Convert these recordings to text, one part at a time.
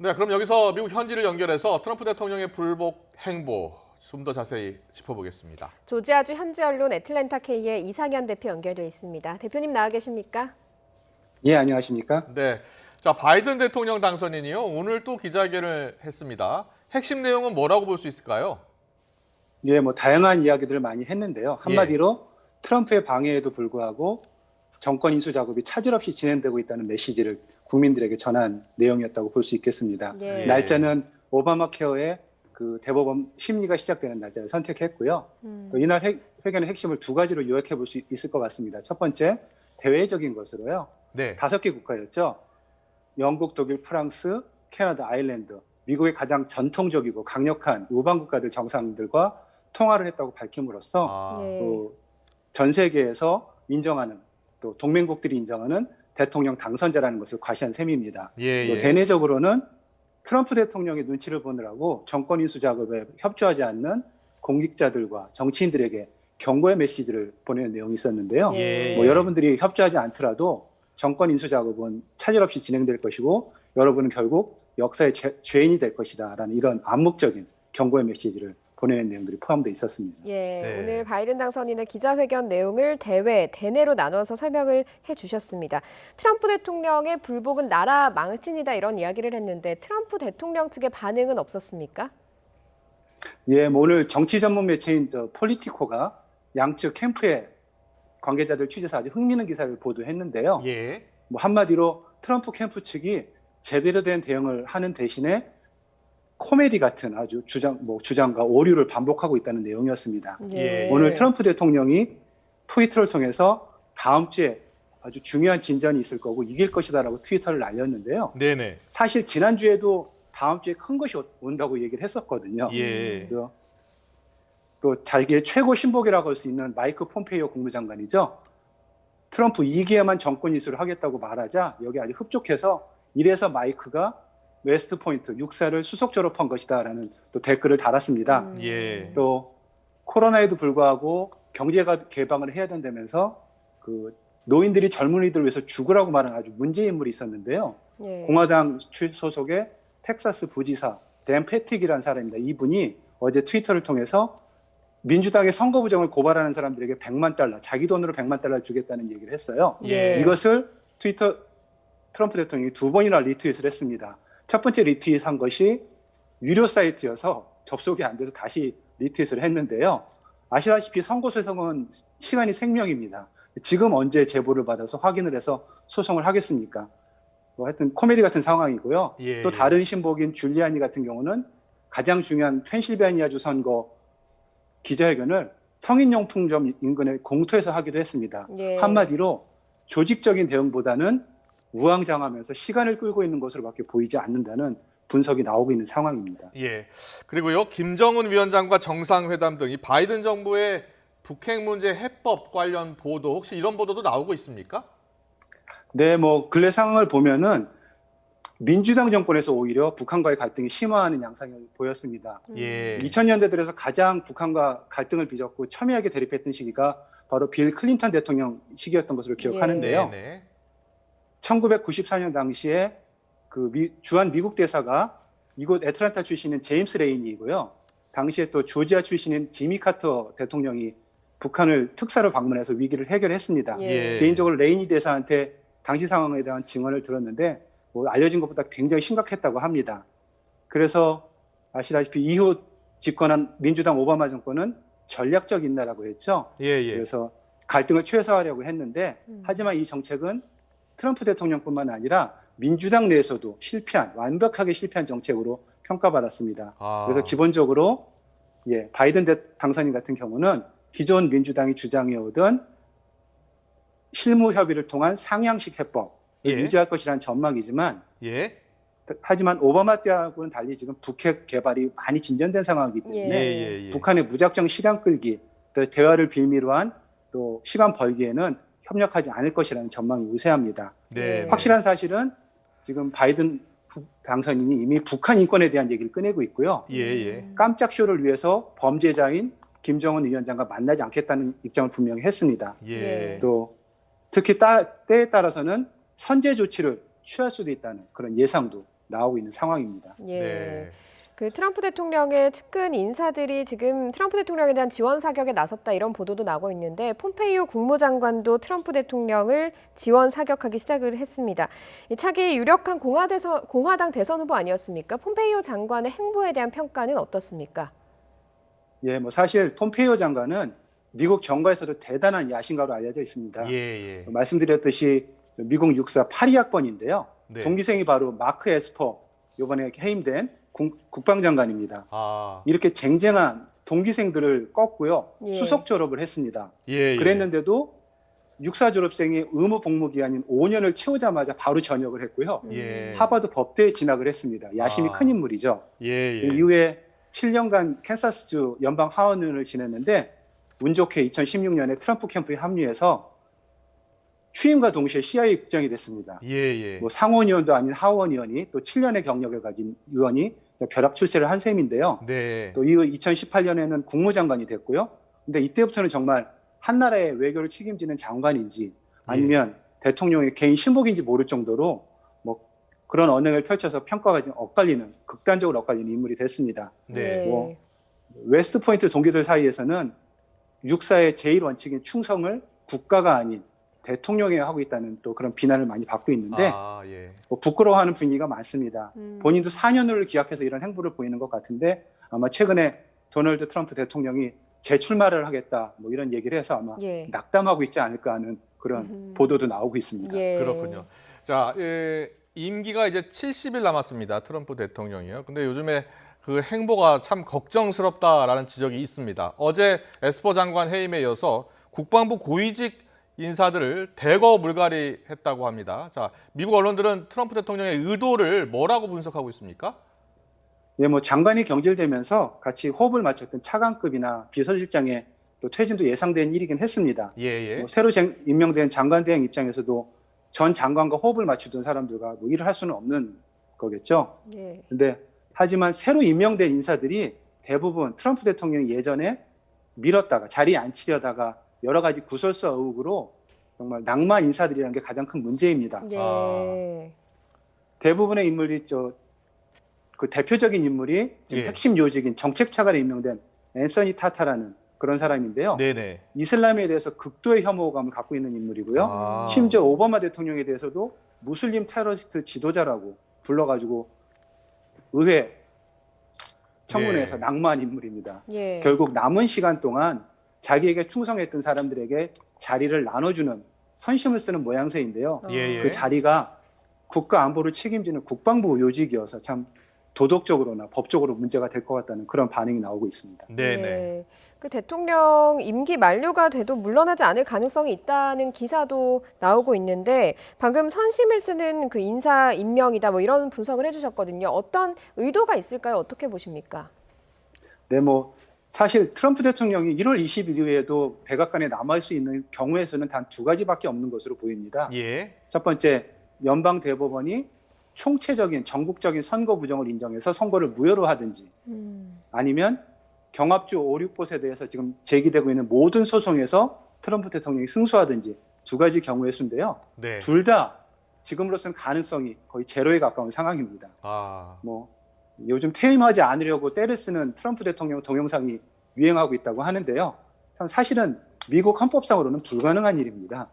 네, 그럼 여기서 미국 현지를 연결해서 트럼프 대통령의 불복 행보 좀 더 자세히 짚어보겠습니다. 조지아주 현지 언론 애틀랜타 K의 이상현 대표 연결돼 있습니다. 대표님 나와 계십니까? 예, 안녕하십니까? 네, 자 바이든 대통령 당선인이요 오늘 또 기자회견을 했습니다. 핵심 내용은 뭐라고 볼 수 있을까요? 예, 뭐 다양한 이야기들을 많이 했는데요. 한마디로 트럼프의 방해에도 불구하고 정권 인수 작업이 차질 없이 진행되고 있다는 메시지를 국민들에게 전한 내용이었다고 볼 수 있겠습니다. 예. 날짜는 오바마 케어의 그 대법원 심리가 시작되는 날짜를 선택했고요. 또 이날 회견의 핵심을 두 가지로 요약해 볼 수 있을 것 같습니다. 첫 번째, 대외적인 것으로요. 네, 5개 국가였죠. 영국, 독일, 프랑스, 캐나다, 아일랜드, 미국의 가장 전통적이고 강력한 우방 국가들 정상들과 통화를 했다고 밝힘으로써 아, 전 세계에서 인정하는 또 동맹국들이 인정하는 대통령 당선자라는 것을 과시한 셈입니다. 예, 또 예. 대내적으로는 트럼프 대통령의 눈치를 보느라고 정권 인수 작업에 협조하지 않는 공직자들과 정치인들에게 경고의 메시지를 보내는 내용이 있었는데요. 예. 뭐 여러분들이 협조하지 않더라도 정권 인수 작업은 차질 없이 진행될 것이고 여러분은 결국 역사의 죄인이 될 것이다라는 이런 암묵적인 경고의 메시지를 보내는 내용들이 포함되어 있었습니다. 예, 네. 오늘 바이든 당선인의 기자회견 내용을 대외, 대내로 나눠서 설명을 해주셨습니다. 트럼프 대통령의 불복은 나라 망신이다 이런 이야기를 했는데 트럼프 대통령 측의 반응은 없었습니까? 예, 뭐 오늘 정치 전문 매체인 폴리티코가 양측 캠프의 관계자들 취재해서 아주 흥미있는 기사를 보도했는데요. 예. 뭐 한마디로 트럼프 캠프 측이 제대로 된 대응을 하는 대신에 코미디 같은 아주 주장과 오류를 반복하고 있다는 내용이었습니다. 예. 오늘 트럼프 대통령이 트위터를 통해서 다음 주에 아주 중요한 진전이 있을 거고 이길 것이다라고 트위터를 날렸는데요. 네네. 사실 지난주에도 다음 주에 큰 것이 온다고 얘기를 했었거든요. 예. 또 자기의 최고 신복이라고 할 수 있는 마이크 폼페이오 국무장관이죠. 트럼프 2기에만 정권 이수를 하겠다고 말하자 여기 아주 흡족해서 이래서 마이크가 웨스트 포인트 육사를 수석 졸업한 것이다라는 또 댓글을 달았습니다. 예. 또 코로나에도 불구하고 경제가 개방을 해야 된다면서 그 노인들이 젊은이들을 위해서 죽으라고 말하는 아주 문제 인물이 있었는데요. 예. 공화당 소속의 텍사스 부지사 댄 패틱이라는 사람입니다. 이분이 어제 트위터를 통해서 민주당의 선거 부정을 고발하는 사람들에게 100만 달러, 자기 돈으로 100만 달러를 주겠다는 얘기를 했어요. 예. 이것을 트럼프 대통령이 2번이나 리트윗을 했습니다. 첫 번째 리트윗한 것이 유료 사이트여서 접속이 안 돼서 다시 리트윗을 했는데요. 아시다시피 선거 소송은 시간이 생명입니다. 지금 언제 제보를 받아서 확인을 해서 소송을 하겠습니까? 뭐 하여튼 코미디 같은 상황이고요. 예. 또 다른 신복인 줄리아니 같은 경우는 가장 중요한 펜실베니아주 선거 기자회견을 성인용품점 인근의 공터에서 하기도 했습니다. 예. 한마디로 조직적인 대응보다는 우왕좌왕하면서 시간을 끌고 있는 것으로밖에 보이지 않는다는 분석이 나오고 있는 상황입니다. 예. 그리고요, 김정은 위원장과 정상회담 등 이 바이든 정부의 북핵 문제 해법 관련 보도, 혹시 이런 보도도 나오고 있습니까? 네, 뭐 근래 상황을 보면은 민주당 정권에서 오히려 북한과의 갈등이 심화하는 양상이 보였습니다. 예. 2000년대 들어서 가장 북한과 갈등을 빚었고 첨예하게 대립했던 시기가 바로 빌 클린턴 대통령 시기였던 것으로 기억하는데요. 네네. 1994년 당시에 그 주한 미국 대사가 이곳 애틀랜타 출신인 제임스 레이니이고요. 당시에 또 조지아 출신인 지미 카터 대통령이 북한을 특사로 방문해서 위기를 해결했습니다. 예. 개인적으로 레이니 대사한테 당시 상황에 대한 증언을 들었는데 뭐 알려진 것보다 굉장히 심각했다고 합니다. 그래서 아시다시피 이후 집권한 민주당 오바마 정권은 전략적 인내라고 했죠. 예. 그래서 갈등을 최소화하려고 했는데 하지만 이 정책은 트럼프 대통령뿐만 아니라 민주당 내에서도 완벽하게 실패한 정책으로 평가받았습니다. 아. 그래서 기본적으로 바이든 당선인 같은 경우는 기존 민주당이 주장해오던 실무 협의를 통한 상향식 해법을 유지할 것이라는 전망이지만 예. 하지만 오바마 때하고는 달리 지금 북핵 개발이 많이 진전된 상황이기 때문에 예. 북한의 무작정 시간 끌기, 또 대화를 빌미로 한 또 시간 벌기에는 협력하지 않을 것이라는 전망이 우세합니다. 네. 확실한 사실은 지금 바이든 당선인이 이미 북한 인권에 대한 얘기를 꺼내고 있고요. 예. 깜짝 쇼를 위해서 범죄자인 김정은 위원장과 만나지 않겠다는 입장을 분명히 했습니다. 예. 또 특히 때에 따라서는 선제 조치를 취할 수도 있다는 그런 예상도 나오고 있는 상황입니다. 예. 네. 그 트럼프 대통령의 측근 인사들이 지금 트럼프 대통령에 대한 지원 사격에 나섰다 이런 보도도 나오고 있는데 폼페이오 국무장관도 트럼프 대통령을 지원 사격하기 시작을 했습니다. 이 차기 유력한 공화당 대선 후보 아니었습니까? 폼페이오 장관의 행보에 대한 평가는 어떻습니까? 예, 뭐 사실 폼페이오 장관은 미국 정가에서도 대단한 야심가로 알려져 있습니다. 예. 말씀드렸듯이 미국 육사 8위학번인데요. 네. 동기생이 바로 마크 에스퍼, 이번에 해임된 국방장관입니다. 아. 이렇게 쟁쟁한 동기생들을 꺾고요. 예. 수석 졸업을 했습니다. 예. 그랬는데도 육사 졸업생이 의무 복무 기간인 5년을 채우자마자 바로 전역을 했고요. 예. 하버드 법대에 진학을 했습니다. 야심이 아. 큰 인물이죠. 예. 이후에 7년간 캔사스주 연방 하원의원을 지냈는데 운 좋게 2016년에 트럼프 캠프에 합류해서 취임과 동시에 CIA 국장이 됐습니다. 예. 뭐 상원의원도 아닌 하원의원이 또 7년의 경력을 가진 의원이 벼락 출세를 한 셈인데요. 네. 또 이후 2018년에는 국무장관이 됐고요. 근데 이때부터는 정말 한 나라의 외교를 책임지는 장관인지 아니면 대통령의 개인 신복인지 모를 정도로 뭐 그런 언행을 펼쳐서 평가가 좀 엇갈리는 극단적으로 엇갈리는 인물이 됐습니다. 네. 뭐 웨스트 포인트 동기들 사이에서는 육사의 제일 원칙인 충성을 국가가 아닌 대통령이 하고 있다는 또 그런 비난을 많이 받고 있는데 아, 예. 뭐 부끄러워하는 분위기가 많습니다. 본인도 4년을 기약해서 이런 행보를 보이는 것 같은데 아마 최근에 도널드 트럼프 대통령이 재출마를 하겠다 뭐 이런 얘기를 해서 아마 예. 낙담하고 있지 않을까 하는 그런 보도도 나오고 있습니다. 예. 그렇군요. 자, 임기가 이제 70일 남았습니다. 트럼프 대통령이요. 근데 요즘에 그 행보가 참 걱정스럽다라는 지적이 있습니다. 어제 에스퍼 장관 해임에 이어서 국방부 고위직 인사들을 대거 물갈이했다고 합니다. 자, 미국 언론들은 트럼프 대통령의 의도를 뭐라고 분석하고 있습니까? 예, 뭐 장관이 경질되면서 같이 호흡을 맞췄던 차관급이나 비서실장의 또 퇴진도 예상된 일이긴 했습니다. 예. 뭐 새로 임명된 장관 대행 입장에서도 전 장관과 호흡을 맞추던 사람들과 뭐 일을 할 수는 없는 거겠죠. 예. 근데 하지만 새로 임명된 인사들이 대부분 트럼프 대통령이 예전에 밀었다가 자리에 앉히려다가 여러 가지 구설수 의혹으로 정말 낙마 인사들이라는 게 가장 큰 문제입니다. 예. 대부분의 인물이 그 대표적인 인물이 지금 예. 핵심 요직인 정책 차관에 임명된 앤서니 타타라는 그런 사람인데요. 네네. 이슬람에 대해서 극도의 혐오감을 갖고 있는 인물이고요. 아. 심지어 오바마 대통령에 대해서도 무슬림 테러리스트 지도자라고 불러가지고 의회 청문회에서 예. 낙마한 인물입니다. 예. 결국 남은 시간 동안 자기에게 충성했던 사람들에게 자리를 나눠주는 선심을 쓰는 모양새인데요. 예. 그 자리가 국가 안보를 책임지는 국방부 요직이어서 참 도덕적으로나 법적으로 문제가 될 것 같다는 그런 반응이 나오고 있습니다. 네네. 예. 그 대통령 임기 만료가 돼도 물러나지 않을 가능성이 있다는 기사도 나오고 있는데 방금 선심을 쓰는 그 인사 임명이다 뭐 이런 분석을 해주셨거든요. 어떤 의도가 있을까요? 어떻게 보십니까? 네, 뭐 사실 트럼프 대통령이 1월 20일 이후에도 백악관에 남을 수 있는 경우에서는 단 두 가지밖에 없는 것으로 보입니다. 예. 첫 번째, 연방 대법원이 총체적인 전국적인 선거 부정을 인정해서 선거를 무효로 하든지 아니면 경합주 5, 6곳에 대해서 지금 제기되고 있는 모든 소송에서 트럼프 대통령이 승소하든지 두 가지 경우의 수인데요. 네. 둘 다 지금으로서는 가능성이 거의 제로에 가까운 상황입니다. 아. 뭐 요즘 퇴임하지 않으려고 떼를 쓰는 트럼프 대통령 동영상이 유행하고 있다고 하는데요. 사실은 미국 헌법상으로는 불가능한 일입니다.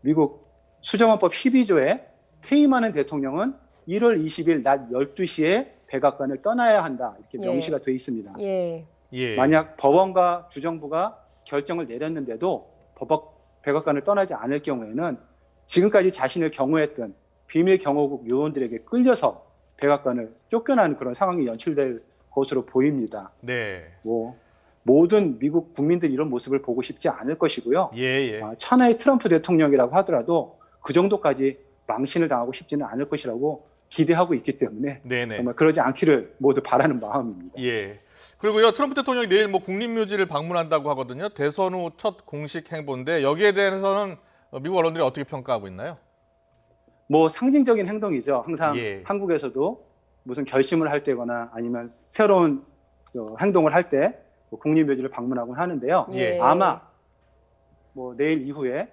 미국 수정헌법 12조에 퇴임하는 대통령은 1월 20일 낮 12시에 백악관을 떠나야 한다 이렇게 예. 명시가 돼 있습니다. 예. 예. 만약 법원과 주정부가 결정을 내렸는데도 백악관을 떠나지 않을 경우에는 지금까지 자신을 경호했던 비밀 경호국 요원들에게 끌려서 백악관을 쫓겨나는 그런 상황이 연출될 것으로 보입니다. 네. 뭐 모든 미국 국민들이 이런 모습을 보고 싶지 않을 것이고요. 예. 천하의 트럼프 대통령이라고 하더라도 그 정도까지 망신을 당하고 싶지는 않을 것이라고 기대하고 있기 때문에 네네. 정말 그러지 않기를 모두 바라는 마음입니다. 예. 그리고요, 트럼프 대통령이 내일 뭐 국립묘지를 방문한다고 하거든요. 대선 후 첫 공식 행보인데 여기에 대해서는 미국 언론들이 어떻게 평가하고 있나요? 뭐 상징적인 행동이죠. 항상 예. 한국에서도 무슨 결심을 할 때거나 아니면 새로운 행동을 할 때 국립묘지를 방문하곤 하는데요. 예. 아마 뭐 내일 이후에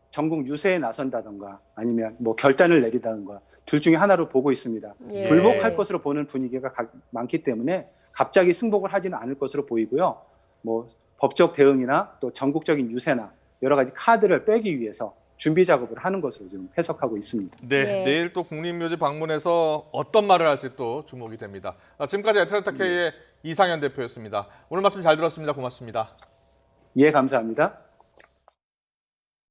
전국 유세에 나선다던가 아니면 뭐 결단을 내리다던가 둘 중에 하나로 보고 있습니다. 예. 불복할 것으로 보는 분위기가 많기 때문에 갑자기 승복을 하지는 않을 것으로 보이고요. 뭐 법적 대응이나 또 전국적인 유세나 여러 가지 카드를 빼기 위해서 준비 작업을 하는 것으로 좀 해석하고 있습니다. 네, 네. 내일 또 국립묘지 방문해서 어떤 말을 할지 또 주목이 됩니다. 지금까지 애틀랜타 K의 이상현 대표였습니다. 오늘 말씀 잘 들었습니다. 고맙습니다. 예, 감사합니다.